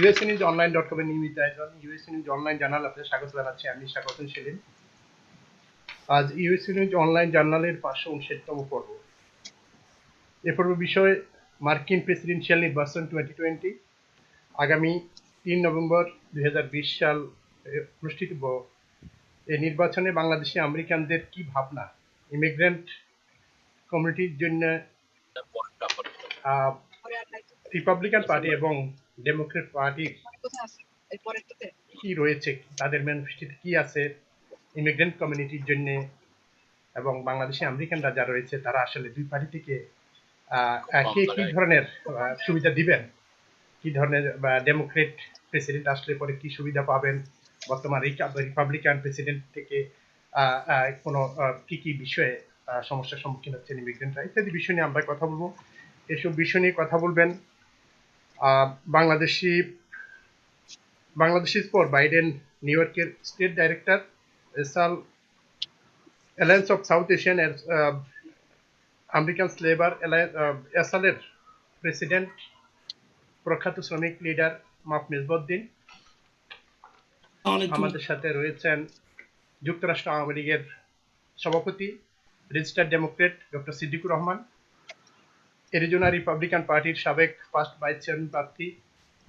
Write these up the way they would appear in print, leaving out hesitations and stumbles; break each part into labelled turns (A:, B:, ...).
A: UsaNewsOnline.com এর নিয়মিত আয়োজন UsaNewsOnline Journal আপনাদের স্বাগত জানাচ্ছি। আমি স্বাগতম সেলিম। আজ UsaNewsOnline Journal-এর 559তম পর্ব। এ পর্ব বিষয় মার্কিন প্রেসিডেন্সিয়াল নির্বাচন 2020। আগামী 3 নভেম্বর 2020 সাল অনুষ্ঠিত এই নির্বাচনে বাংলাদেশি আমেরিকানদের কি ভাবনা, ইমিগ্রেন্ট কমিউনিটির জন্য রিপাবলিকান পার্টি এবং ডেমোক্রেট পার্টির কি রয়েছে, তাদের ম্যানিফেস্টোতে কি আছে ইমিগ্রেন্ট কমিউনিটির জন্য, এবং বাংলাদেশি আমেরিকানরা যারা রয়েছে তারা আসলে দুই পার্টি থেকে কি ধরনের সুবিধা দিবেন, কি ধরনের ডেমোক্রেট প্রেসিডেন্ট আসলে পরে কি সুবিধা পাবেন, বর্তমান রিপাবলিকান প্রেসিডেন্ট থেকে কোনো কি বিষয়ে সমস্যার সম্মুখীন হচ্ছেন ইমিগ্রেন্টরা, ইত্যাদি বিষয় নিয়ে আমরা কথা বলবো। এসব বিষয় নিয়ে কথা বলবেন বাংলাদেশি ফর বাইডেন নিউ ইয়র্কের state director alliance of South Asian American labour এসালের প্রেসিডেন্ট প্রখ্যাত শ্রমিক লিডার মেজবউদ্দিন। আমাদের সাথে রয়েছেন যুক্তরাষ্ট্র আওয়ামী লীগের সভাপতি registered democrat doctor Siddiqur Rahman, Arizona Republican পার্টির সাবেক ফার্স্ট ভাইস চেয়ারম্যান প্রার্থী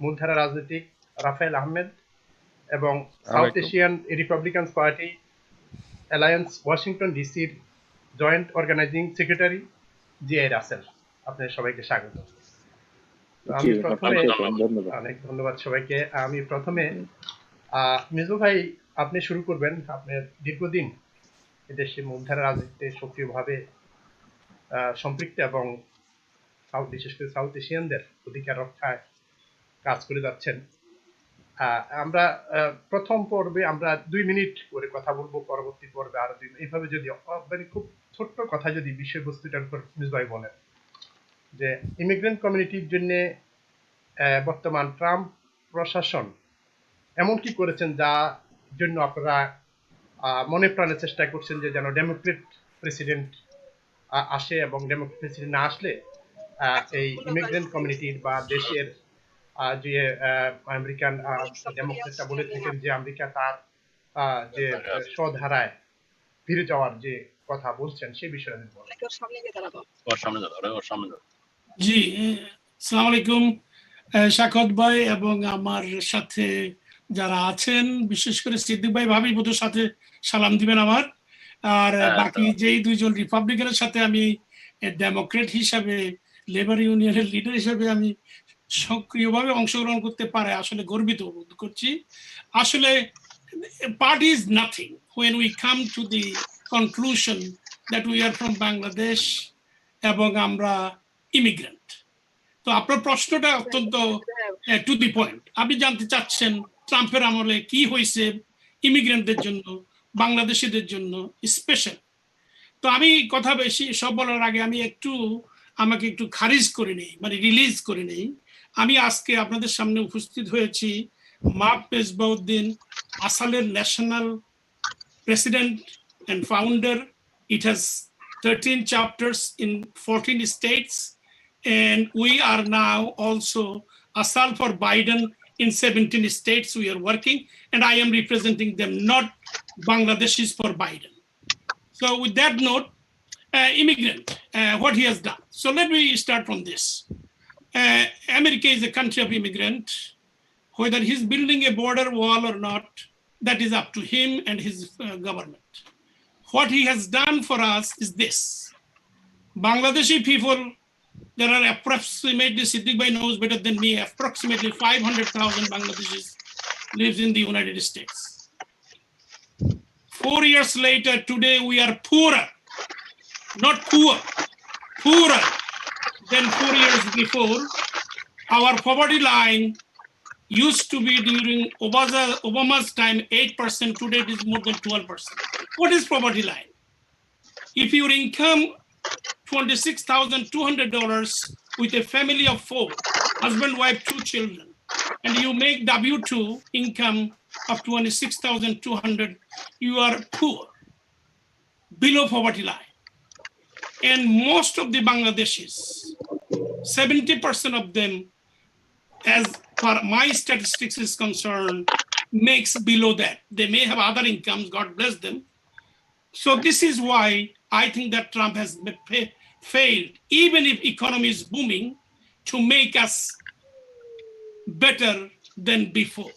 A: মূলধারা রাজনীতিক রাফায়েল আহমেদ, এবং South Asian Republican party alliance Washington ডিসির joint organising secretary GI Russell. আপনাদের সবাইকে স্বাগত। আমি প্রথমে অনেক ধন্যবাদ সবাইকে। আমি প্রথমে মিজু ভাই, আপনি শুরু করবেন। আপনার দীর্ঘদিন এদেশে মূলধারা রাজনীতিতে সক্রিয়ভাবে সম্পৃক্ত এবং বিশেষ করে সাউথ এশিয়ানদের অধিকার রক্ষায় কাজ করে যাচ্ছেন। আমরা প্রথম পর্বে আমরা 2 মিনিট করে কথা বলবো, পরবর্তী পর্বে আরো 2 মিনিট, এইভাবে যদি মানে খুব ছোট্ট কথা যদি বিষয়বস্তুটার উপর মিজু ভাই বলেন যে ইমিগ্রেন্ট কমিউনিটির জন্য বর্তমান ট্রাম্প প্রশাসন এমন কি করেছেন যা জন্য আপনারা মনে প্রাণে চেষ্টা করছেন যে যেন ডেমোক্রেট প্রেসিডেন্ট আসে, এবং ডেমোক্রেট প্রেসিডেন্ট না আসলে এই ইমিগ্রেন্ট কমিউনিটির বা দেশের যে আমেরিকান ডেমোক্রেটরা বলে থাকেন যে আমেরিকা তার যে স্বধারায় ফিরে যাওয়ার যে কথা বলছেন সেই বিষয়ে
B: জি, আসসালামু আলাইকুম শাকত ভাই এবং আমার সাথে যারা আছেন, বিশেষ করে সিদ্দিক ভাই ভাবি বোধহয় সাথে সালাম দিবেন আমার, আর বাকি যেই দুইজন রিপাবলিকানের সাথে আমি ডেমোক্রেট হিসাবে, লেবার ইউনিয়নের লিডার হিসাবে আমি সক্রিয়ভাবে অংশগ্রহণ করতে পারে আসলে গর্বিত বোধ করছি। আসলে party is nothing when we come to the conclusion that we are from Bangladesh এবং আমরা ইমিগ্রেন্ট। তো আপনার প্রশ্নটা অত্যন্ত টু দি পয়েন্ট। আপনি জানতে চাচ্ছেন ট্রাম্পের আমলে কি হয়েছে ইমিগ্রেন্টদের জন্য, বাংলাদেশিদের জন্য স্পেশাল। তো আমি কথা বেশি সব বলার আগে আমি আমাকে একটু খারিজ করে নেই, মানে রিলিজ করে নেই। আমি আজকে আপনাদের সামনে উপস্থিত হয়েছি মেজবউদ্দিন আসালের national president and founder. It has 13 chapters in 14 states, and we are now also Asal for Biden in 17 states. We are working, and I am representing them, not Bangladeshis for Biden. So with that note, immigrant, what he has done. So let me start from this. America is a country of immigrant. Whether he's building a border wall or not, that is up to him and his government. What he has done for us is this. Bangladeshi people, there are approximately, Siddiq Bhai knows better than me, approximately 500,000 Bangladeshis lives in the United States. 4 years later, today we are poorer, not poor, poorer than 4 years before. Our poverty line used to be during Obama's time 8%, today it is more than 12%. What is poverty line? If your income $26,200 with a family of 4, husband, wife, 2 children, and you make W2 income of $26,200, you are poor, below poverty line. And most of the Bangladeshis, 70% of them, as for my statistics is concerned, makes below that. They may have other incomes, God bless them. So this is why I think that Trump has failed, even if economy is booming, to make us better than before.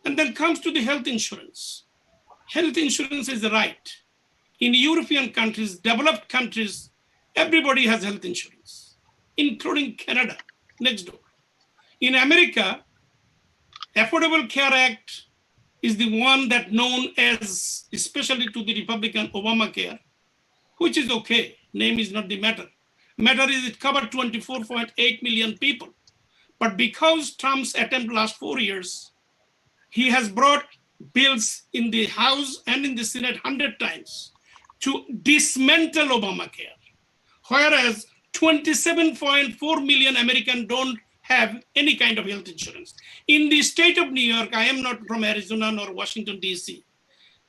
B: And then comes to the health insurance. Health insurance is the right. In European countries, developed countries, everybody has health insurance, including Canada, next door. In America, Affordable Care Act is the one that known as, especially to the Republican Obamacare, which is okay. Name is not the matter. Matter is it covered 24.8 million people. But because Trump's attempt last 4 years, he has brought bills in the House and in the Senate 100 times to dismantle Obamacare. Whereas 27.4 million Americans don't have any kind of health insurance. In the state of New York, I am not from Arizona nor Washington, DC.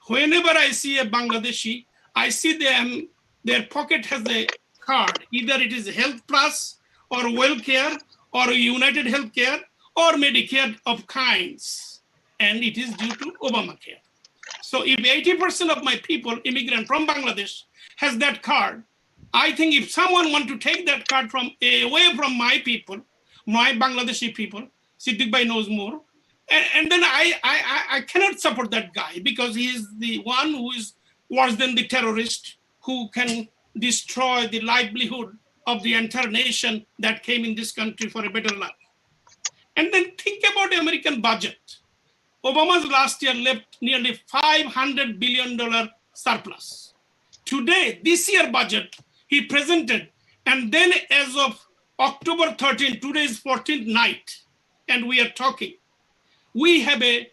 B: Whenever I see a Bangladeshi, I see them, their pocket has a card. Either it is Health Plus or WellCare or United Healthcare or Medicare of kinds. And it is due to Obamacare. So if 80% of my people, immigrant from Bangladesh, has that card, I think if someone want to take that card from away from my people, my Bangladeshi people, Siddiq Bhai knows more, and then I cannot support that guy because he is the one who is worse than the terrorist who can destroy the livelihood of the entire nation that came in this country for a better life. And then think about the American budget. Obama's last year left nearly $500 billion surplus. Today, this year budget, he presented, and then as of October 13th, today is 14th night, and we are talking. We have a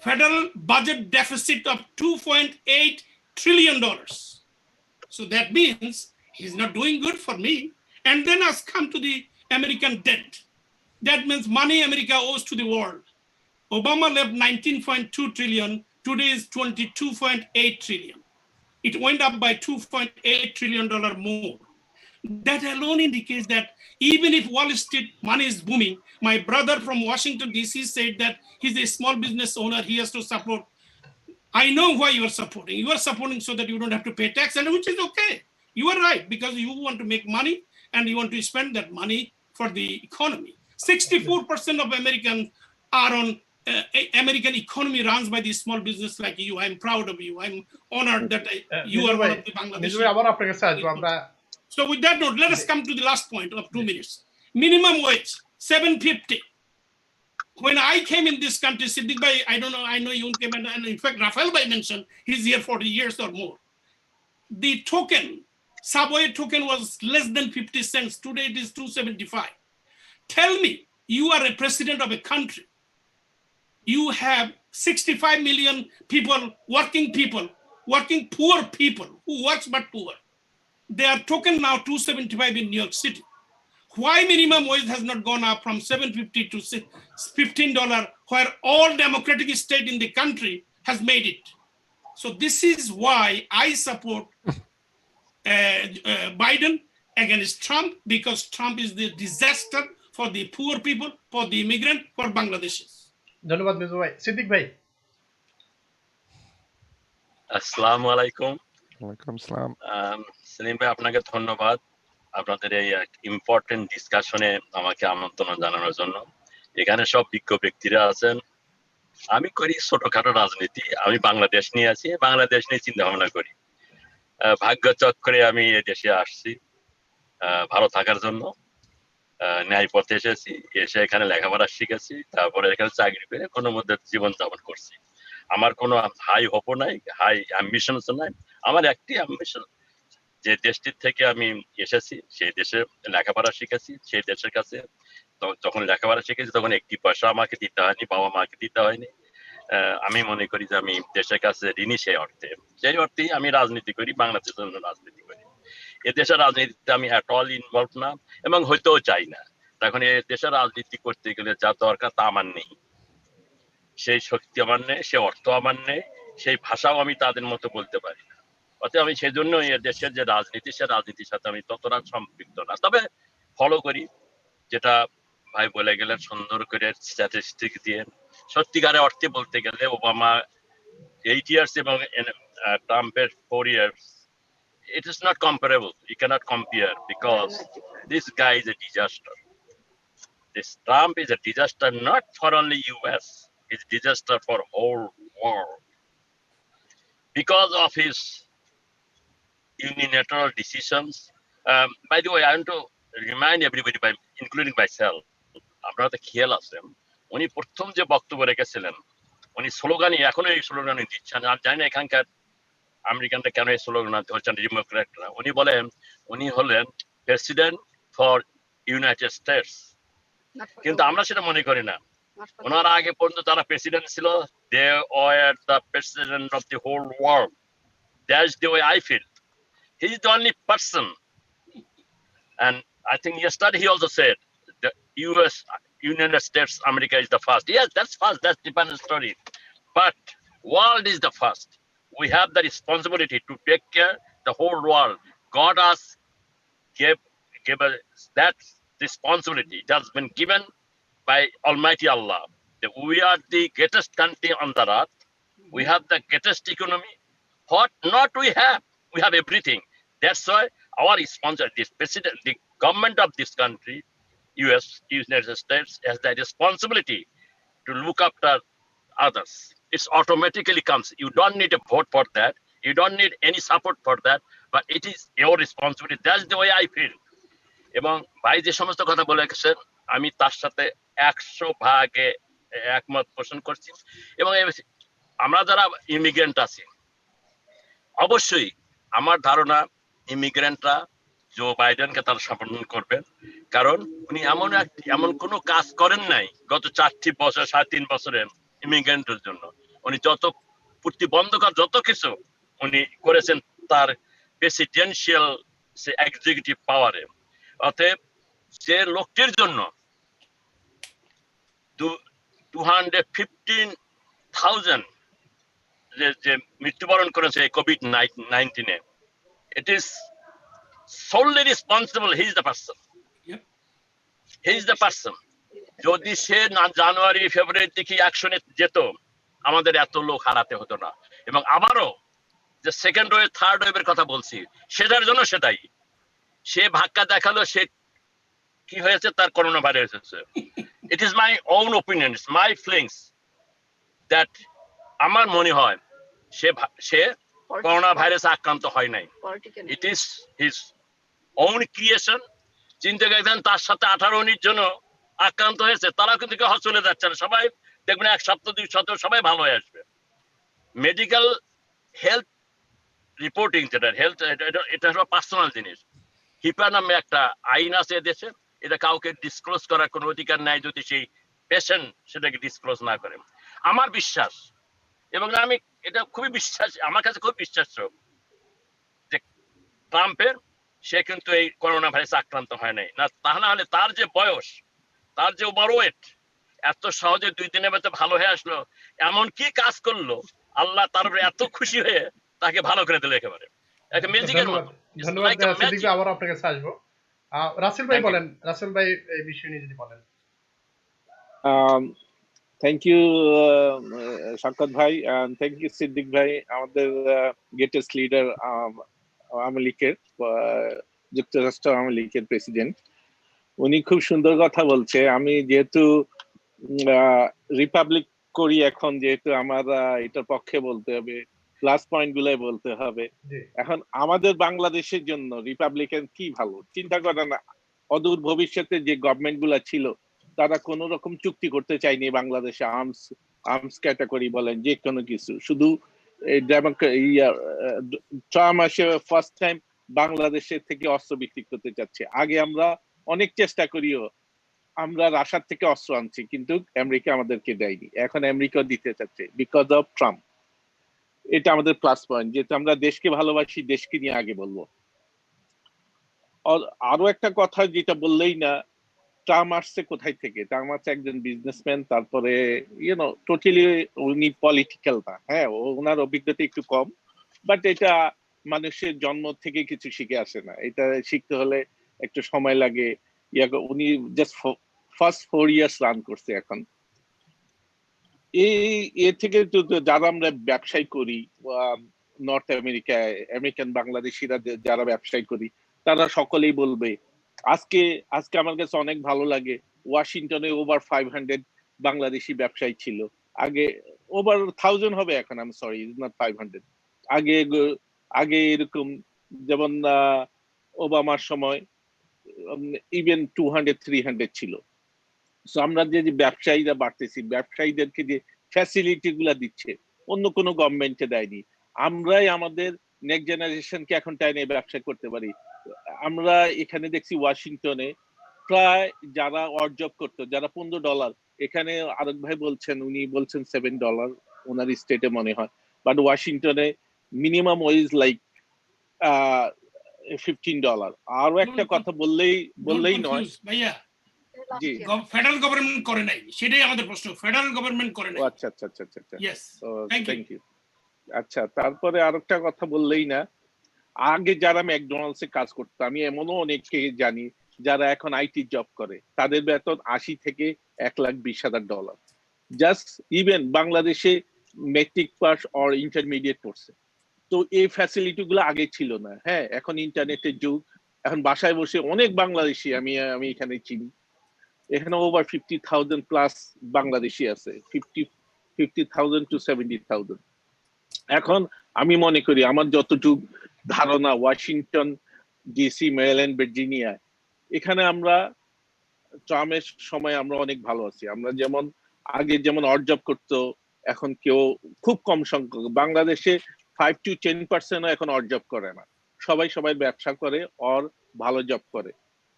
B: federal budget deficit of $2.8 trillion. So that means he's not doing good for me. And then us come to the American debt. That means money America owes to the world. Obama left 19.2 trillion, today is 22.8 trillion. It went up by $2.8 trillion more. That alone indicates that even if Wall Street money is booming, my brother from Washington, DC said that he's a small business owner, he has to support. I know why you are supporting. You are supporting so that you don't have to pay tax, and which is okay. You are right, because you want to make money and you want to spend that money for the economy. 64% of Americans are on American economy runs by the small business like you. I'm proud of you. I'm honored that you are one of the Bangladeshi. So with that note, let us come to the last point of 2 minutes. Minimum wage, $7.50. When I came in this country, Siddiq Bhai, I don't know, I know you came, and in fact, Raphael Bhai mentioned he's here 40 years or more. The token, subway token was less than 50 cents. Today it is $2.75. Tell me, you are a president of a country. You have 65 million people, working poor people who works but poor. Their token now $2.75 in New York City. Why minimum wage has not gone up from $7.50 to $15, where all democratic state in the country has made it? So this is why I support Biden against Trump, because Trump is the disaster for the poor people, for the immigrant, for Bangladeshis.
A: ধন্যবাদ মেজু ভাই। সিদ্দিক ভাই।
C: আসসালামু আলাইকুম।
D: ওয়ালাইকুম আসসালাম।
C: সেলিম ভাই, আপনাকে ধন্যবাদ আপনাদের এই ইম্পর্টেন্ট ডিসকাশনে আমাকে আমন্ত্রণ জানানোর জন্য। এখানে সব বিজ্ঞ ব্যক্তিরা আছেন। আমি করি ছোটখাটো রাজনীতি, আমি বাংলাদেশ নিয়ে আছি, বাংলাদেশ নিয়ে চিন্তা ভাবনা করি। ভাগ্য চক্রে আমি এই দেশে আসছি ভালো থাকার জন্য, ন্যায় পথে এসেছি, এসে এখানে লেখাপড়া শিখেছি, তারপরে এখানে চাকরি করে কোনো মধ্যে জীবনযাপন করছি। আমার কোনো হাই হোপও নাই, হাই অ্যাম্বিশন নাই। আমার একটি অ্যাম্বিশন, যে দেশটির থেকে আমি এসেছি সেই দেশে লেখাপড়া শিখেছি, সেই দেশের কাছে যখন লেখাপড়া শিখেছি তখন একটি পয়সা আমাকে দিতে হয়নি, বাবা মাকে দিতে হয়নি। আমি মনে করি যে আমি দেশের কাছে ঋণী সেই অর্থেই আমি রাজনীতি করি, বাংলাদেশের জন্য রাজনীতি করি। এ দেশের রাজনীতিতে আমি অ্যাট অল ইনভলভ না এবং হইতেও চাই না। তখন এ দেশের রাজনীতি করতে গেলে যা দরকার তা আমার নেই, সেই শক্তি আমার নেই, সে অর্থ আমার নেই, সেই ভাষাও আমি তাদের মতো বলতে পারি না। অতএব আমি সেই জন্য এ দেশের যে রাজনীতি, সে রাজনীতির সাথে আমি ততটা সম্পৃক্ত না, তবে ফলো করি যেটা ভাই বলে গেলেন সুন্দর করে স্ট্যাটিস্টিক দিয়ে। সত্যিকারে অর্থে বলতে গেলে ওবামা 8 years এবং ট্রাম্পের 4 years, it is not comparable. You cannot compare because this guy is a disaster. This Trump is a disaster not for only US, it's a disaster for whole world because of his unilateral decisions. By the way, I want to remind everybody, by including myself, আপনারা তো খেয়াল আছেন উনি প্রথম যে বক্তব্য রেখেছিলেন উনি স্লোগানই এখনো এই স্লোগানই দিচ্ছেন। আর জানি না এখানকার আমেরিকানরা কেন এই স্লোগান ধরছেন ডেমোক্র্যাটরা। উনি বলেন উনি হলেন প্রেসিডেন্ট ফর ইউনাইটেড স্টেটস, কিন্তু আমরা সেটা মনে করি না। ওনার আগে পর্যন্ত যারা প্রেসিডেন্ট ছিল they were the president of the whole world. That's the way I feel. He is the only person, and I think yesterday he also said the US, United States, America is the first. Yes, that's first. That's different story. But world is the first. We have the responsibility to take care the whole world. God has gave us that responsibility. It has been given by Almighty Allah. We are the greatest country on the earth. We have the greatest economy. What not we have? We have everything. That's why our sponsor, this president, the government of this country, United States, has the responsibility to look after others. It's automatically comes. You don't need a vote for that. You don't need any support for that. But it is your responsibility. That's the way I feel. এবং ভাই যে সমস্ত কথা বলে গেছেন আমি তার সাথে 100% একমত পোষণ করছি। এবং আমরা যারা ইমিগ্রেন্ট আছি অবশ্যই আমার ধারণা ইমিগ্রেন্টরা জো বাইডেনকে তারা সমর্থন করবেন, কারণ উনি এমন কোনো কাজ করেন নাই গত 4 বছর 3.5 বছরে ইমিগ্রেন্টের জন্য। উনি যত প্রতিবন্ধকতা যত কিছু উনি করেছেন তার প্রেসিডেন্সিয়াল সে এক্সিকিউটিভ পাওয়ারে। অতএব যে লোকটির জন্য 215,000 যে মৃত্যুবরণ করেছে COVID-19, it is solely responsible. He is the person.
B: Yep.
C: He is the person. যদি সে জানুয়ারি ফেব্রুয়ারি থেকে অ্যাকশনে যেত আমাদের এত লোক হারাতে হতো না। এবং আবারও যে সেকেন্ড ওয়েভ থার্ড ওয়েভের কথা বলছি সেটার জন্য সেটাই সে ভাগ্য দেখালো। সে কি হয়েছে তার করোনা ভাইরাস হয়েছে। It is my own opinion, it's my feelings that আমার মনে হয় সে করোনা ভাইরাসে আক্রান্ত হয় নাই। It is his own creation. চিন্তা করেন তার সাথে 18-19 জন আক্রান্ত হয়েছে, তারা কিন্তু কেউ চলে যাচ্ছে না। সবাই দেখবেন 1 সপ্তাহ 2 সপ্তাহ সবাই ভালো হয়ে আসবে। মেডিকেল হেলথ রিপোর্টিং যেটা হেলথ এটা হলো পার্সোনাল জিনিস। হিপা নামে একটা আইন আছে দেশে, এটা কাউকে ডিসক্লোজ করার কোনো অধিকার নাই যদি সেই পেশেন্ট সেটাকে ডিসক্লোজ না করে। আমার বিশ্বাস এবং আমি এটা খুবই বিশ্বাস, আমার কাছে খুব বিশ্বাস্য যে ট্রাম্পের সে কিন্তু এই করোনা ভাইরাসে আক্রান্ত হয় নাই। না তা না হলে তার যে বয়স, তার যে ওভারওয়েট, এত সহজে 2 দিনের মধ্যে ভালো হয়ে আসলো, এমন কি কাজ করলো আল্লাহ তার এত খুশি হয়ে তাকে ভালো করে দিল একেবারে একটা ম্যাজিকের মতো।
A: ধন্যবাদ সিদ্দিক ভাই, আবার আপনার কাছে আসবো। রাসেল ভাই বলেন, রাসেল ভাই এই বিষয় নিয়ে যদি বলেন।
D: থ্যাংক ইউ শাকত ভাই, থ্যাংক ইউ সিদ্দিক ভাই, আমাদের গ্রেটেস্ট লিডার আওয়ামী লীগের, যুক্তরাষ্ট্র আওয়ামী লীগের প্রেসিডেন্ট। উনি খুব সুন্দর কথা বলছে। আমি যেহেতু রিপাবলিক করি এখন, যেহেতু আমার এটার পক্ষে বলতে হবে, প্লাস পয়েন্ট গুলাই বলতে হবে। এখন আমাদের বাংলাদেশের জন্য রিপাবলিকান কি ভালো চিন্তা করে না। অদূর ভবিষ্যতে যে গভর্নমেন্ট গুলা ছিল তারা কোন রকম চুক্তি করতে চায়নি বাংলাদেশে আর্মস ক্যাটাগরি বলেন যে কোনো কিছু। শুধু ট্রাম্প আসে ফার্স্ট টাইম বাংলাদেশের থেকে অস্ত্র বিক্রি করতে চাচ্ছে। আগে আমরা অনেক চেষ্টা করিও আমরা রাশিয়ার থেকে অস্ত্র আনছি, কিন্তু আমেরিকা আমাদেরকে দেয়নি। এখন আমেরিকা দিতে চাচ্ছে বিকজ অফ ট্রাম্প। এটা আমাদের প্লাস পয়েন্ট, যেহেতু আমরা দেশকে ভালোবাসি, দেশকে নিয়ে আগে বলবো। আরো একটা কথা যেটা বললেই না, ট্রাম্প আসছে কোথায় থেকে? ট্রাম্প আসছে একজন বিজনেসম্যান, তারপরে টোটালি উনি পলিটিক্যাল না। হ্যাঁ, ওনার অভিজ্ঞতা একটু কম, বাট এটা মানুষের জন্ম থেকে কিছু শিখে আসে না। এটা শিখতে হলে একটু সময় লাগে। উনি জাস্ট ফার্স্ট 4 ইয়ার্স রান করছে এখন। এ থেকে যারা আমরা ব্যবসায় করি নর্থ আমেরিকায়, আমেরিকান বাংলাদেশিরা যারা ব্যবসায় করি, তারা সকলেই বলবে আজকে আমার কাছে অনেক ভালো লাগে, ওয়াশিংটনে ওভার 500 বাংলাদেশি ব্যবসায়ী ছিল। আগে ওভার 1000 হবে এখন, আমি সরি, ইজ নট 500। আগে এরকম যেমন ওবামার সময় ইভেন 200-300 ছিল। সো আমরা যে ব্যবসায়ীরা বাড়তেছি, ব্যবসায়ীদেরকে যে ফ্যাসিলিটি গুলা দিচ্ছে অন্য কোনো গভর্নমেন্টে দেয়নি। আমরাই আমাদের নেক্সট জেনারেশনকে এখন টাইনে ব্যবসা করতে পারি। আমরা এখানে দেখছি ওয়াশিংটনে প্রায় যারা অর্জব করতো, যারা $15, এখানে আরেক ভাই বলছেন, উনি বলছেন $7 ওনার স্টেটে মনে হয়, বাট ওয়াশিংটনে মিনিমাম ওয়েজ লাইক $15। আরো একটা কথা বললেই নয়
B: ভাইয়া,
D: জি,
B: ফেডারেল গভর্নমেন্ট করে নাই, সেটাই আমাদের প্রশ্ন, ফেডারেল গভর্নমেন্ট করে নাই।
D: আচ্ছা আচ্ছা আচ্ছা আচ্ছা,
B: ইয়েস,
D: থ্যাংক ইউ। আচ্ছা, তারপরে আরেকটা কথা বললেই না, আগে যারা ম্যাকডোনাল্ডসে কাজ করতো, আমি এমনও অনেককে জানি যারা এখন আইটি জব করে, তাদের বেতন $80,000 থেকে $1,20,000। জাস্ট ইভেন বাংলাদেশে মেট্রিক পাস অর ইন্টারমিডিয়েট করছে। তো এই ফ্যাসিলিটি গুলো আগে ছিল না। হ্যাঁ, এখন ইন্টারনেটের যুগ, এখন বাসায় বসে অনেক বাংলাদেশি আমি এখানে চিনি, এখানে ওভার 50,000 প্লাস বাংলাদেশি আছে, 50,000 to 70,000। এখন আমি মনে করি আমার যতটুকু ধারণা, ওয়াশিংটন ডিসি, মেরিল্যান্ড, ভার্জিনিয়া, এখানে আমরা ট্রাম্পের সময় আমরা অনেক ভালো আছি। আমরা যেমন আগে যেমন অড জব করতো, এখন কেউ খুব কম সংখ্যক, বাংলাদেশে 5 to 10% এখন অড জব করে না, সবাই ব্যবসা করে অর ভালো জব করে,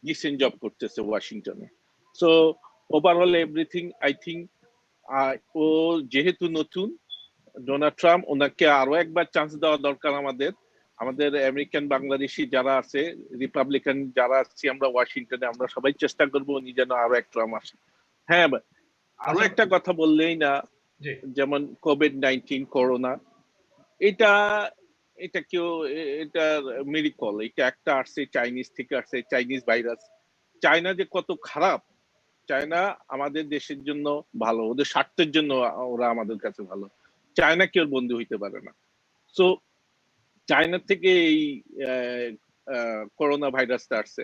D: ডিসেন্ট জব করতেছে ওয়াশিংটনে। So overall everything I think ও যেহেতু নতুন ডোনাল্ড ট্রাম্প, ওনাকে আরো একবার চান্স দেওয়া দরকার। আমাদের আমেরিকান বাংলাদেশি যারা আছে, রিপাবলিকান যারা আছি আমরা ওয়াশিংটনে, আমরা সবাই চেষ্টা করবো উনি যেন আরো এক ট্রাম্প আসে। হ্যাঁ, আরো একটা কথা বললেই না, যেমন কোভিড-19 করোনা, এটা মিরাকল, এটা একটা আসছে চাইনিজ থেকে, আসছে চাইনিজ ভাইরাস। চায়না যে কত খারাপ, চায়না আমাদের দেশের জন্য ভালো, ওদের স্বার্থের জন্য ওরা আমাদের কাছে ভালো। চায়না কেউ বন্ধু হইতে পারে না। সো চায়না থেকে এই করোনা ভাইরাসটা আসছে,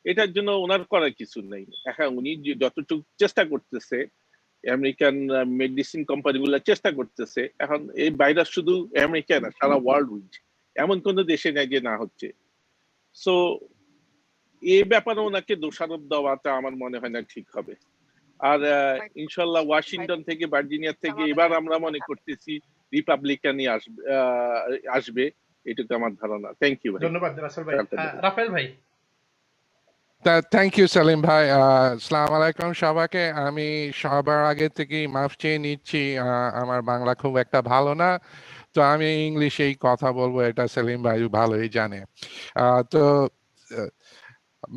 D: এটার জন্য ওনার করার কিছু নেই। এখন উনি যতটুকু চেষ্টা করতেছে, আমেরিকান মেডিসিন কোম্পানিগুলো চেষ্টা করতেছে, এখন এই ভাইরাস শুধু আমেরিকা না, সারা ওয়ার্ল্ড উইচ, এমন কোনো দেশে নেই যে না হচ্ছে। সো এই ব্যাপারে ওনাকে দোষারোপ দেওয়াটা আমার মনে হয় না ঠিক হবে। আর ইনশাল্লাহ ওয়াশিংটন থেকে, ভার্জিনিয়া থেকে এবার আমরা মনে করতেছি রিপাবলিকানই আসবে, এটুকু আমার ধারণা। থ্যাংক ইউ ভাই।
A: ধন্যবাদ রাসেল ভাই। রাফেল ভাই।
E: থ্যাংক ইউ সেলিম ভাই। আসসালামু আলাইকুম সবাইকে। আমি সবার আগে থেকেই মাফ চেয়ে নিচ্ছি, আমার বাংলা খুব একটা ভালো না, তো আমি ইংলিশেই কথা বলবো, এটা সেলিম ভাই ভালোই জানে। তো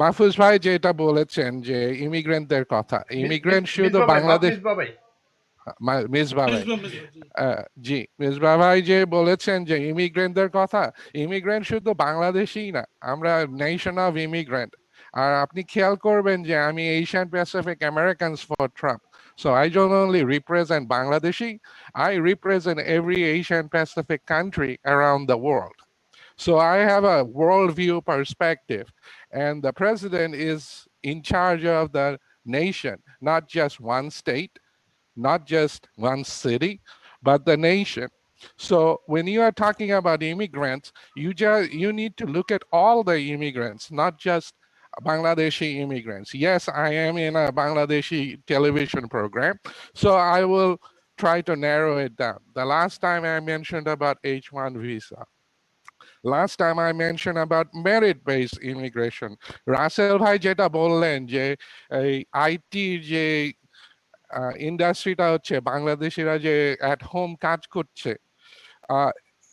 E: মাহফুজ ভাই যেটা বলেছেন যে ইমিগ্রেন্টদের কথা, ইমিগ্রেন্ট শুধু বাংলাদেশ, মিসবা ভাই, জি মিসবা ভাই যে বলেছেন যে ইমিগ্রেন্টদের কথা, ইমিগ্রেন্ট শুধু বাংলাদেশই না, আমরা নেশন অফ ইমিগ্রেন্ট। আর আপনি খেয়াল করবেন যে আমি Asian Pacific Americans for Trump, so I don't only represent Bangladeshi, I represent every Asian Pacific country around the world. So I have a worldview perspective, and the president is in charge of the nation, not just one state, not just one city, but the nation. So when you are talking about immigrants, you need to look at all the immigrants, not just Bangladeshi immigrants. Yes, I am in a Bangladeshi television program, so I will try to narrow it down. The last time I mentioned about H-1 visa. Last time I mentioned about merit-based immigration. Rahman bhai jeta bollen je IT je ইন্ডাস্ট্রিটা হচ্ছে, বাংলাদেশিরা যে at home কাজ করছে,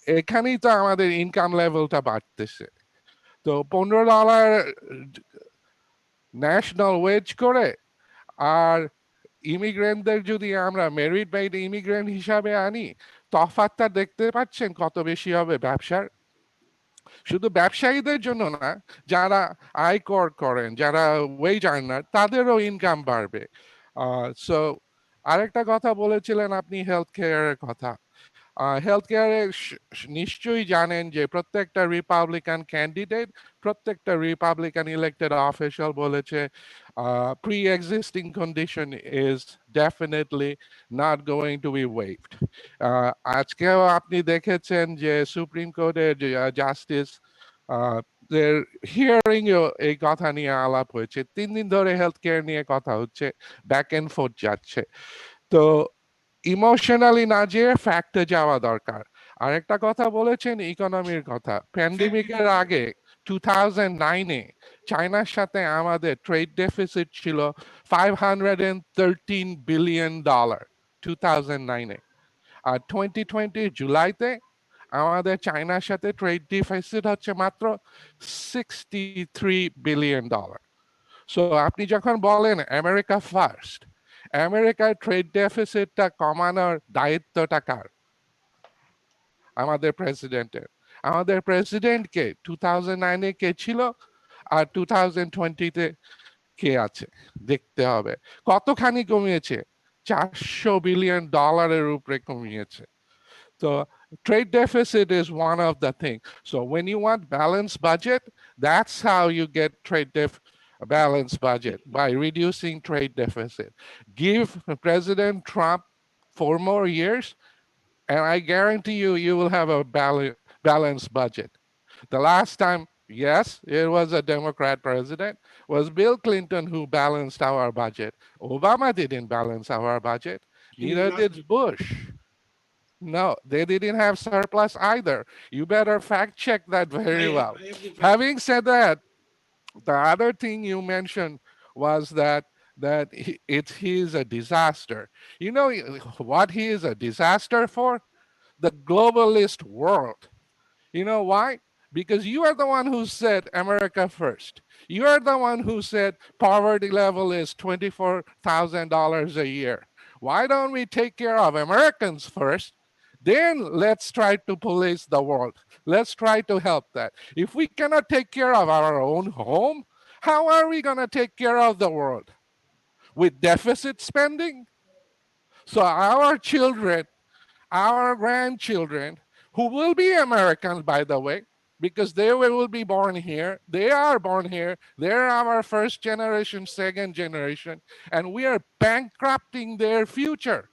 E: এখানেই তো আমাদের income লেভেলটা বাড়তেছে। তো $15 ন্যাশনাল ওয়েজ করে, আর ইমিগ্রেন্টদের যদি আমরা মেরিট বেসড ইমিগ্রেন্ট হিসাবে আনি, তফাৎটা দেখতে পাচ্ছেন কত বেশি হবে ব্যবসার। শুধু ব্যবসায়ীদের জন্য না, যারা আয়কর করেন, যারা ওয়েজ আর্নার, তাদেরও ইনকাম বাড়বে। সো আরেকটা কথা বলেছিলেন আপনি হেলথ কেয়ারের কথা। হেলথ কেয়ারে নিশ্চয়ই জানেন যে প্রত্যেকটা রিপাবলিকান ক্যান্ডিডেট, প্রত্যেকটা রিপাবলিকান ইলেক্টেড অফিসিয়াল বলেছে pre existing condition is definitely not going to be waived. আজকেও আপনি দেখেছেন যে সুপ্রিম কোর্টের জাস্টিস হিয়ারিং এই কথা নিয়ে আলাপ হয়েছে। 3 দিন ধরে হেলথ কেয়ার নিয়ে কথা হচ্ছে, ব্যাক এন্ড ফোর্থ যাচ্ছে। তো ইমোশনালি না যেয়ে ফ্যাক্টে যাওয়া দরকার। আর একটা কথা বলেছেন ইকোনমির কথা। প্যান্ডেমিকের আগে 2009-এ চায়নার সাথে আমাদের ট্রেড ডেফিসিট ছিল $513 বিলিয়ন 2009-এ। আর 2020 জুলাইতে আমাদের চায়নার সাথে ট্রেড ডেফিসিট হচ্ছে মাত্র $63 বিলিয়ন। সো আপনি যখন বলেন আমেরিকা ফার্স্ট, আমেরিকার ট্রেড ডেফিসিটটা কমানোর দায়িত্বটা কার? আমাদের প্রেসিডেন্টের। আমাদের প্রেসিডেন্টকে 2009-এ কে ছিল আর 2020-তে কে আছে দেখতে হবে। কতখানি কমিয়েছে? $400 বিলিয়ন উপরে কমিয়েছে। So trade deficit is one of the things. So when you want balanced budget, that's how you get balanced budget, by reducing trade deficit. Give President Trump 4 more years, and I guarantee you, you will have a balanced budget. The last time, yes, it was a Democrat president, was Bill Clinton who balanced our budget. Obama didn't balance our budget, neither did Bush. No, they didn't have surplus either. You better fact check that very well. Having said that, the other thing you mentioned was that he is a disaster. You know what he is a disaster for? The globalist world. You know why? Because you are the one who said America first. You are the one who said poverty level is $24,000 a year. Why don't we take care of Americans first? Then let's try to police the world. Let's try to help that. If we cannot take care of our own home, how are we going to take care of the world? With deficit spending? So our children, our grandchildren, who will be Americans, by the way, because they will be born here, they are born here, they're our first generation, second generation, and we are bankrupting their future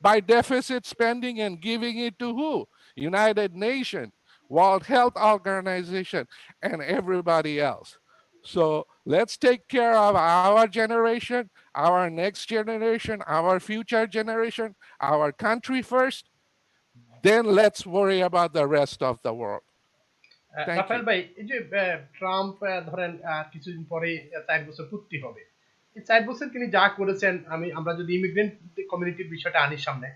E: by deficit spending and giving it to who? United Nations, World Health Organization, and everybody else. So let's take care of our generation, our next generation, our future generation, our country first. Then let's worry about the rest of the world.
A: Rafael ভাই, এই যে Trump ধরেন কিছুদিন পরে 4 বছর পূর্তি হবে, এই 4 বছর তিনি যা করেছেন, আমরা যদি ইমিগ্রেন্ট কমিউনিটির বিষয়টা আনি সামনে,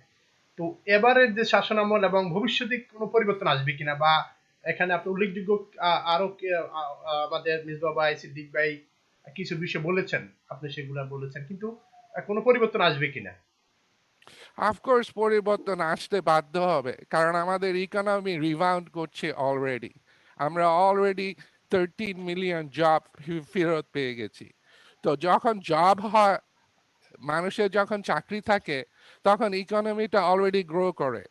A: তো এবারের যে শাসনামল এবং ভবিষ্যতে কোনো পরিবর্তন আসবে কিনা, বা এখানে আপনি উল্লেখযোগ্য আরো আমাদের মিসবাহ ভাই, সিদ্দিক ভাই কিছু বিষয় বলেছেন, আপনি সেগুলো বলেছেন, কিন্তু কোনো পরিবর্তন আসবে কিনা?
E: অফকোর্স পরিবর্তন আসতে বাধ্য হবে, কারণ আমাদের ইকোনমি রিবাউন্ড করছে অলরেডি। আমরা অলরেডি 13 মিলিয়ন জব ফেরত পেয়ে গেছি। তো যখন জব হয়, মানুষের যখন চাকরি থাকে, তখন ইকোনমিটা অলরেডি গ্রো করে।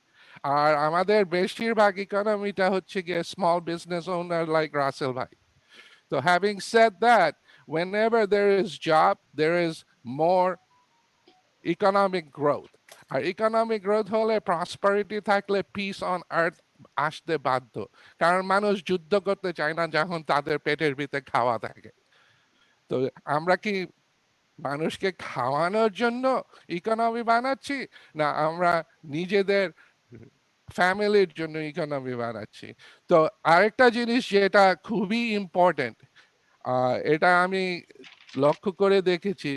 E: আর আমাদের বেশিরভাগ ইকোনমিটা হচ্ছে গিয়ে small business owner like Russell ভাই। তো having said that, whenever there is job, there is more economic growth. আর ইকোনমিক গ্রোথ হলে, প্রসপারিটি থাকলে, পিস অন আর্থ আসতে বাধ্য। কারণ মানুষ যুদ্ধ করতে চায় না যখন তাদের পেটের ভিতরে খাওয়া থাকে। তো আমরা কি মানুষকে খাওয়ানোর জন্য ইকোনমি বানাচ্ছি, না আমরা নিজেদের ফ্যামিলির জন্য ইকোনমি বানাচ্ছি? তো আরেকটা জিনিস যেটা খুবই ইম্পর্টেন্ট, এটা আমি লক্ষ্য করে দেখেছি,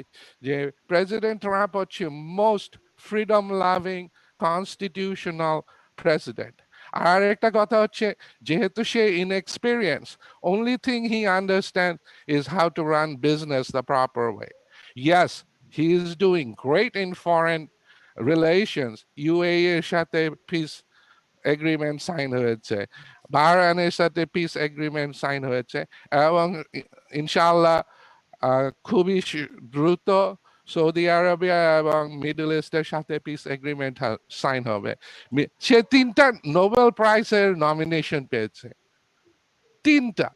E: যে প্রেসিডেন্ট ট্রাম্প হচ্ছে most freedom loving constitutional president. আর একটা কথা হচ্ছে, যেহেতু সে inexperience, only thing he understands is how to run business the proper way. Yes, he is doing great in foreign relations, UAE এর সাথে peace এগ্রিমেন্ট সাইন হয়েছে, বাহরাইনের সাথে পিস এগ্রিমেন্ট সাইন হয়েছে, এবং ইনশাআল্লাহ খুবই দ্রুত সৌদি আরবিয়া এবং মিডল ইস্টের সাথে পিস এগ্রিমেন্ট সাইন হবে। সে 3টা নোবেল প্রাইজের নমিনেশন পেয়েছে, 3টা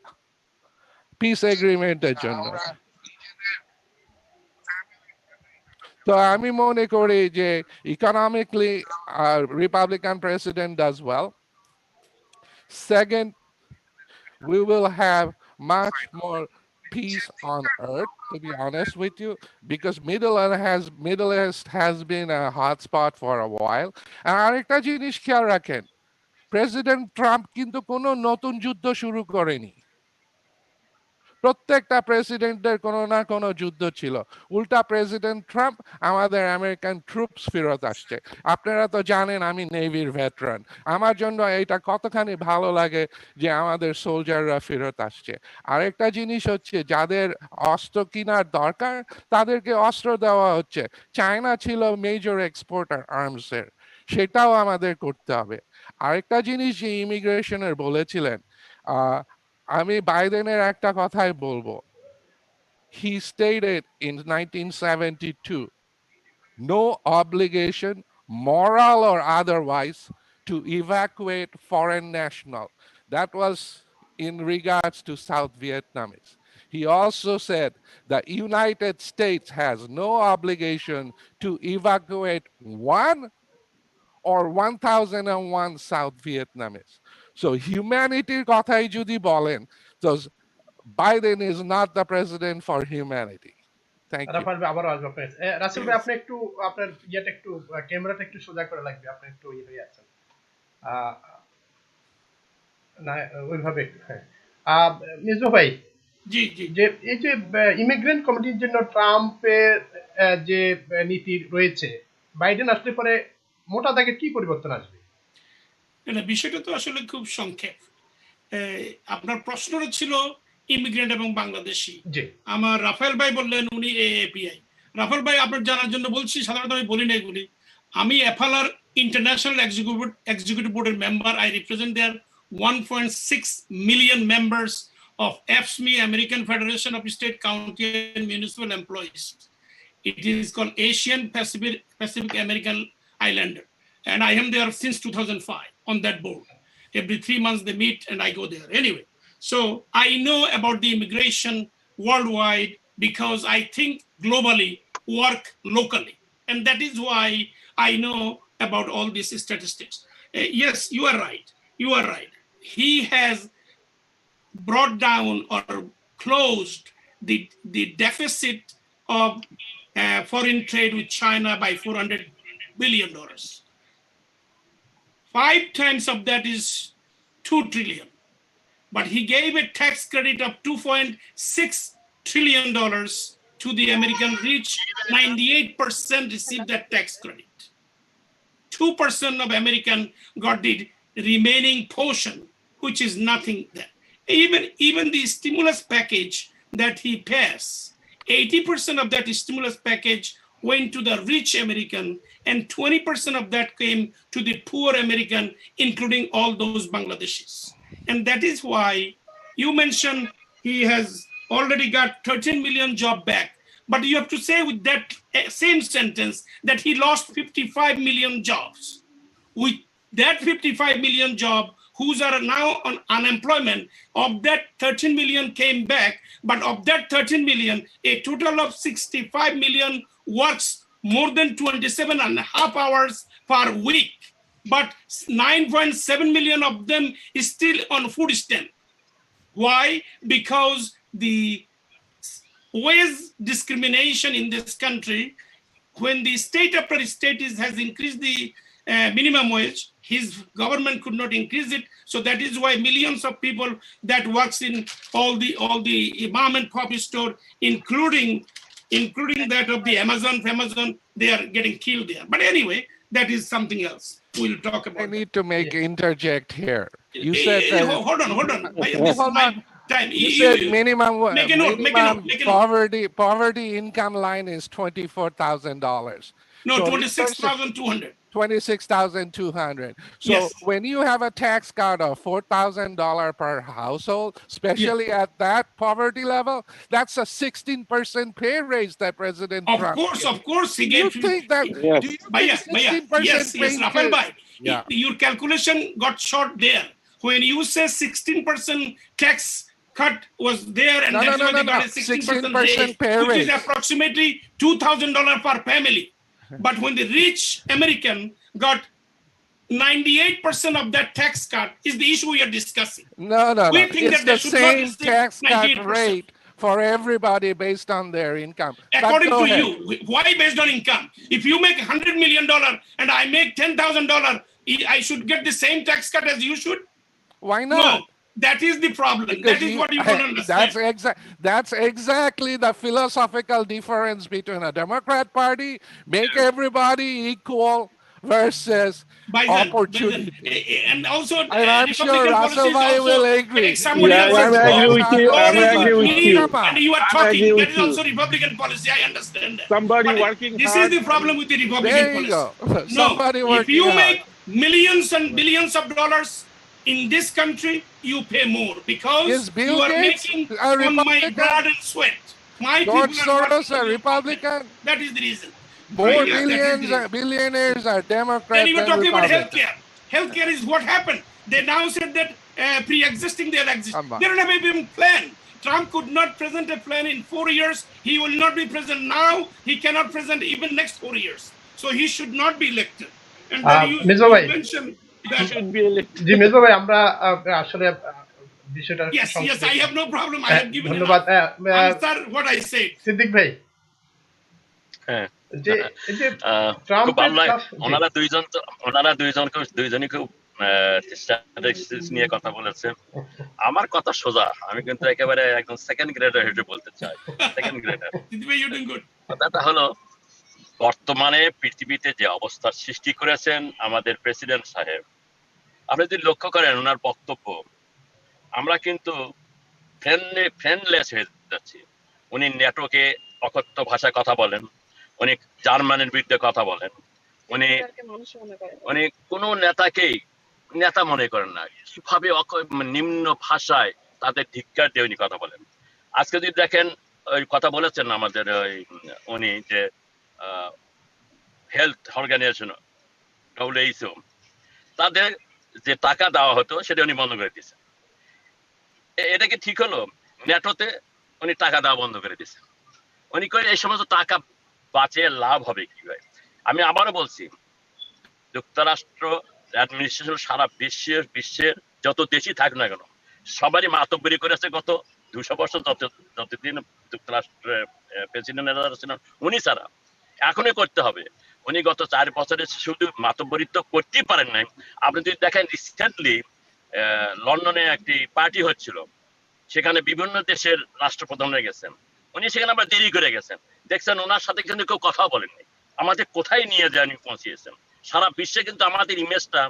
E: পিস এগ্রিমেন্টের জন্য। তো আমি মনে করি যে economically Republican president does well. Second, we will have much more peace on earth, to be honest with you, because Middle East has been a hotspot for a while. And আরেকটা জিনিস খেয়াল রাখেন, প্রেসিডেন্ট ট্রাম্প কিন্তু কোনো নতুন যুদ্ধ শুরু করেনি। প্রত্যেকটা প্রেসিডেন্টের কোনো না কোনো যুদ্ধ ছিল। উল্টা প্রেসিডেন্ট ট্রাম্প আমাদের আমেরিকান ট্রুপস ফেরত আসছে। আপনারা তো জানেন আমি নেভির ভেটারান, আমার জন্য এটা কতখানি ভালো লাগে যে আমাদের সোলজাররা ফেরত আসছে। আরেকটা জিনিস হচ্ছে, যাদের অস্ত্র কেনার দরকার তাদেরকে অস্ত্র দেওয়া হচ্ছে। চায়না ছিল মেজর এক্সপোর্টার আর্মসের, সেটাও আমাদের করতে হবে। আরেকটা জিনিস যে ইমিগ্রেশনের বলেছিলেন, আমি বাইডেনের একটা কথাই বলবো। He stated in 1972, no obligation, moral or otherwise, to evacuate foreign national. That was in regards to South Vietnamese. He also said the United States has no obligation to evacuate one or 1001 South Vietnamese. So humanityর কথাই যদি বলেন, so Biden is not the president for humanity. Thank you.
A: Rafael ভাই আবারও আসবো আপনার কাছে। রাসেল ভাই আপনি একটু আপনার একটু ক্যামেরাটা একটু সোজা করে লাগবে, আপনি একটু হয়ে আছেন না ওইভাবে একটু। হ্যাঁ মিজু ভাই,
B: জি জি,
A: যে এই যে ইমিগ্রেন্ট কমিটির জন্য ট্রাম্পের যে নীতি রয়েছে, বাইডেন আসলে পরে মোটা দাগে কি পরিবর্তন আসবে?
B: এটা বিষয়টা তো আসলে খুব সংক্ষেপ। আপনার প্রশ্নটা ছিল ইমিগ্রেন্ট এবং বাংলাদেশি। আমার রাফায়েল ভাই বললেন উনি এএপিআই। রাফায়েল ভাই আপনার জানার জন্য বলছি, সাধারণত আমি বলি না এগুলি। আমি এফএলআর ইন্টারন্যাশনাল এক্সিকিউটিভ বোর্ডের member. I represent there 1.6 million members of AFSCME, American Federation of State, County and Municipal Employees. It is called Asian Pacific American Islander, and I am there since 2005 on that board. Every 3 months they meet and I go there. Anyway, so I know about the immigration worldwide because I think globally, work locally, and that is why I know about all these statistics. Yes, you are right. You are right. He has brought down or closed the deficit of foreign trade with China by $400 billion. 5 times of that is 2 trillion. But he gave a tax credit of $2.6 trillion to the American rich. 98% received that tax credit. 2% of American got the remaining portion, which is nothing there. Even the stimulus package that he passed, 80% of that stimulus package went to the rich American, and 20% of that came to the poor American, including all those Bangladeshis. And that is why you mentioned he has already got 13 million job back. But you have to say with that same sentence that he lost 55 million jobs. With that 55 million job, whose are now on unemployment, of that 13 million came back, but of that 13 million, a total of 65 million works more than 27.5 hours per week. But 9.7 million of them is still on food stamp. Why? Because the wage discrimination in this country, when the state after state has increased the minimum wage, his government could not increase it. So that is why millions of people that works in all the mom and pop store, including that of the Amazon, they are getting killed there. But anyway, that is something else. We'll talk about.
E: I need to interject here. You said
B: hold on. Time.
E: You said minimum poverty income line is $24,000.
B: No, 26,200.
E: $26,200. So
B: Yes.
E: when you have a tax cut of $4,000 per household, especially at that poverty level, that's a 16% pay raise that President Trump
B: Of course, he
E: do you
B: gave.
E: think that?
D: Yes.
E: Do you
B: Bhaiya,
E: think 16%
B: yes, Raphael bhai.
E: Yeah.
B: Your calculation got short there. When you say 16% tax cut was there, and that's why they got a 16% raise,
E: pay
B: which
E: raise.
B: is approximately $2,000 per family. But when the rich American got 98% of that tax cut, is the issue we are discussing.
E: No.
B: We think
E: It's
B: that they
E: the
B: should not
E: same
B: receive
E: tax cut
B: 98%.
E: rate for everybody based on their income. But
B: According
E: go
B: to
E: ahead.
B: you, why based on income? If you make $100 million and I make $10,000, I should get the same tax cut as you should?
E: Why not?
B: No, that is the problem.
E: Because
B: That is what you don't understand.
E: That's exactly the philosophical difference between a Democrat Party, make everybody equal, versus opportunity.
B: And also,
E: And I'm sure
B: Republican
E: Russell
B: policies also
E: will agree.
B: make somebody
D: Yeah,
B: else's
D: I'm
B: job.
D: agree with you.
B: Or
D: I'm
B: if
D: agree with
B: me
D: you.
B: And you are
D: I'm
B: talking,
D: agree
B: that
D: with
B: is
D: you.
B: also Republican policy, I understand that.
D: Somebody
B: But
D: working
B: this
D: hard.
B: is the problem with the Republican
E: There you
B: policy.
E: go.
B: No,
E: Somebody
B: if
E: working
B: you
E: hard.
B: make millions and billions of dollars in this country, you pay more because
E: Is Bill
B: you are
E: Gates
B: making
E: a
B: on my
E: Republican?
B: blood and sweat. My
E: George
B: people are
E: Soros
B: working
E: a
B: on your
E: Republican?
B: pocket. That is the reason.
E: More
B: Yeah, that is the reason.
E: billionaires are
B: Then
E: Democrats
B: you were
E: than
B: talking about
E: Republicans.
B: healthcare. Healthcare is what happened. They now said that pre-existing, they exist.
E: Come on.
B: They don't have even plan. Trump could not present a plan in 4 years. He will not be president now. He cannot present even next 4 years. So he should not be elected. And then you mentioned that.
D: Should be elected.
A: জি মেজো ভাই আমরা আসলে বিষয়টা
B: Yes, I have no problem. I have given
A: ধন্যবাদ
B: answer what I said.
A: Siddique ভাই
C: হ্যাঁ
A: যে
C: খুব ভালো লাগে ওনারা দুইজনই খুব স্ট্যাটিস্টিক্স নিয়ে কথা বলেছে। আমার কথা সোজা, আমি কিন্তু একেবারে একদম সেকেন্ড গ্রেডার হিসেবে বলতে চাই। সেকেন্ড গ্রেডার কথাটা হলো, বর্তমানে পৃথিবীতে যে অবস্থার সৃষ্টি করেছেন আমাদের প্রেসিডেন্ট সাহেব, আপনি যদি লক্ষ্য করেন ওনার বক্তব্য, আমরা কিন্তু ফ্রেন্ডলেস হয়ে যাচ্ছি। উনি নেটোকে অকথ্য ভাষায় কথা বলেন, উনি জার্মানির বিরুদ্ধে কথা বলেন, উনি কোনো নেতাকেই নেতা মনে করেন না, কিভাবে নিম্ন ভাষায় তাদের ধিক্কার দিয়ে উনি কথা বলেন। আজকে যদি দেখেন ওই কথা বলেছেন আমাদের উনি যে হেলথ অর্গানাইজেশন WHO, তাদের যে টাকা দেওয়া হতো সেটা উনি বন্ধ করে দিয়েছেন। এটা কি ঠিক হলো? নেটোতে উনি টাকা দেওয়া বন্ধ করে দিয়েছেন। উনি কই এই সমস্ত টাকা বাঁচিয়ে লাভ হবে কিভাবে? আমি আবারও বলছি, যুক্তরাষ্ট্র অ্যাডমিনিস্ট্রেশন সারা বিশ্বের যত দেশই থাক না কেন, সবারই মাতব্বরি করেছে গত 200 বছর, যতদিন যুক্তরাষ্ট্রের প্রেসিডেন্ট ছিলেন উনি ছাড়া। এখনই করতে হবে। উনি গত 4 বছরে শুধু মাতব্বরিত্ব করতেই পারেন নাই। আপনি যদি দেখেন রিসেন্টলি লন্ডনে একটি পার্টি হচ্ছিল, সেখানে বিভিন্ন দেশের রাষ্ট্রপ্রধানরা গেছেন, উনি সেখানে আবার দেরি করে গেছেন। দেখছেন ওনার সাথে কিন্তু কেউ কথাও বলেননি। আমাদের কোথায় নিয়ে যায় উনি পৌঁছিয়েছেন। সারা বিশ্বে কিন্তু আমাদের ইমেজটা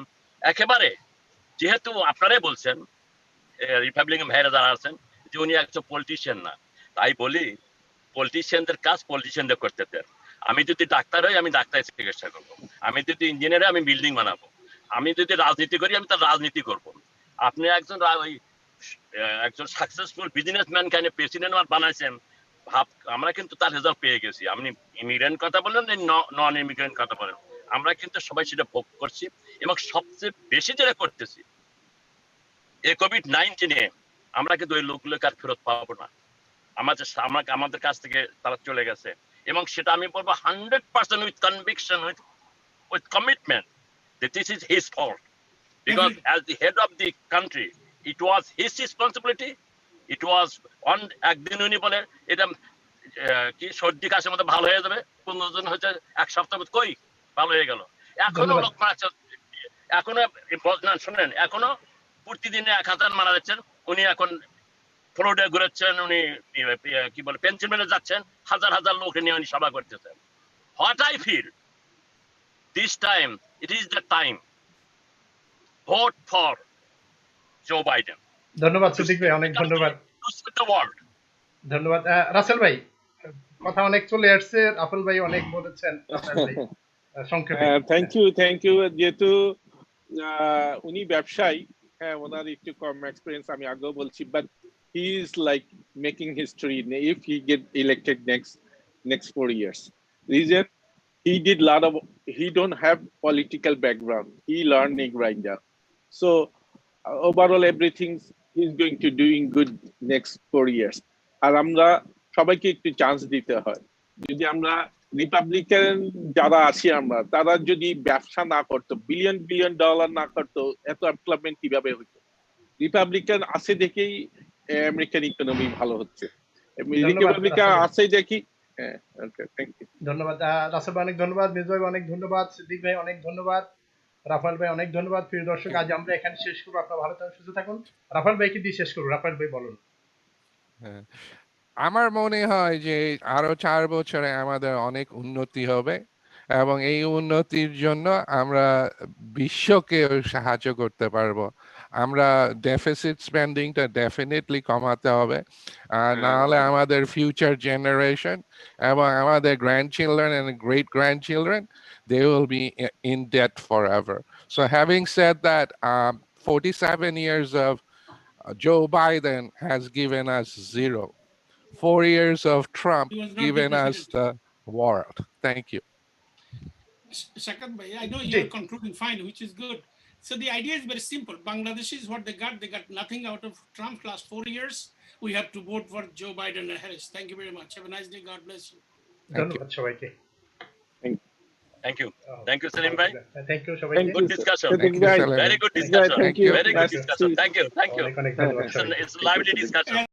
C: একেবারে, যেহেতু আপনারাই বলছেন রিপাবলিকান ভাইরা যারা আছেন যে উনি একজন পলিটিশিয়ান না, তাই বলি পলিটিশিয়ানদের কাজ পলিটিশিয়ানদের করতে দেন। আমি যদি ডাক্তার হই, আমি ডাক্তারের চিকিৎসা করবো। আমি যদি ইঞ্জিনিয়ার হই, আমি বিল্ডিং বানাবো। আমি যদি রাজনীতি করি, আমি তার রাজনীতি করব। আপনি একজন সাকসেসফুল বিজনেসম্যান কেন প্রেসিডেন্ট বানাইছেন, আমরা কিন্তু তার রেজাল্ট পেয়ে গেছি। আপনি ইমিগ্রেন্ট কথা বলেন, নন ইমিগ্রেন্ট কথা বলেন, আমরা কিন্তু সবাই সেটা ভোগ করছি। এবং সবচেয়ে বেশি যেটা করতেছি, এই COVID-19 আমরা কিন্তু ওই লোকগুলোকে আর ফেরত পাবো না। আমাদের কাছ থেকে তারা চলে গেছে, এবং সেটা আমি বলবো 100% with conviction, with commitment that this is his fault, because as the head of the country it was his responsibility. It was on একদিন উনি বলে এটা কি সর্দি কাশির মধ্যে ভালো হয়ে যাবে, 15 জন হচ্ছে এক সপ্তাহ কই ভালো হয়ে গেল। এখনো লোক মারা, এখনো শোনেন, এখনো প্রতিদিনে 1000 মারা যাচ্ছেন। উনি এখন ফ্লোরিডা ঘুরেছেন, উনি কি বলে পেনসিলভেনিয়া যাচ্ছেন, হাজার হাজার লোক নিয়ে উনি সভা করতেছেন। What I feel this time, it is the time, vote for Joe Biden.
A: ধন্যবাদ সিদ্দিক ভাই, অনেক ধন্যবাদ। ধন্যবাদ রাসেল ভাই, কথা অনেক চলে আসছে, রাফেল ভাই অনেক বলেছেন। সংক্ষেপে।
D: Thank you. যেহেতু উনি ব্যবসায়ী, হ্যাঁ ওনার একটু কম এক্সপিরিয়েন্স আমি আগেও বলছি, but he is like making history if he get elected next 4 years. Reason, he don't have political background, he learning right now, so overall everything he's going to doing good next 4 years. আর আমরা সবাইকে একটু chance দিতে হয়। যদি আমরা Republican যারা আছি আমরা, তারা যদি ব্যবসা না করতো, বিলিয়ন ডলার না করতো, এত ডেভেলপমেন্ট কিভাবে হতো? রিপাবলিকান আছে দেখেই আমেরিকান ইকোনমি ভালো হচ্ছে, রিপাবলিকান আছে দেখি।
A: ধন্যবাদ রাসেল ভাই, অনেক ধন্যবাদ। মিস ভাই অনেক ধন্যবাদ। সিদ্দিক ভাই অনেক ধন্যবাদ। রাফায়েল ভাই অনেক ধন্যবাদ। প্রিয় দর্শক, আজ আমরা এখানে শেষ করবো। আপনারা ভালো থাকুন, সুস্থ থাকুন। রাফায়েল ভাইকে দিয়ে শেষ করবো। রাফায়েল ভাই বলুন।
E: আমার মনে হয় যে আরো 4 বছরে আমাদের অনেক উন্নতি হবে এবং এই উন্নতির জন্য আমরা বিশ্বকে সাহায্য করতে পারবো। আমরা ডেফিসিট স্পেন্ডিংটা ডেফিনেটলি কমাতে হবে, না হলে আমাদের ফিউচার জেনারেশন এবং আমাদের grandchildren and great grandchildren, they will be in debt forever. So having said that, 47 years of Joe Biden has given us 0. 4 years of Trump given us the world. Thank you.
B: Shakad bhai, I know you're concluding fine, which is good. So the idea is very simple. Bangladesh is what they got. They got nothing out of Trump's last 4 years. We have to vote for Joe Biden and Harris. Thank you very much. Have a nice day. God bless you.
A: ধন্যবাদ সবাইকে।
C: Thank you. Thank you, Salim bhai.
A: Thank you সবাইকে।
C: Good discussion.
E: Very
C: good discussion.
D: Thank you.
C: Very good discussion. Thank you.
A: অনেক ধন্যবাদ।
C: It's a lively discussion.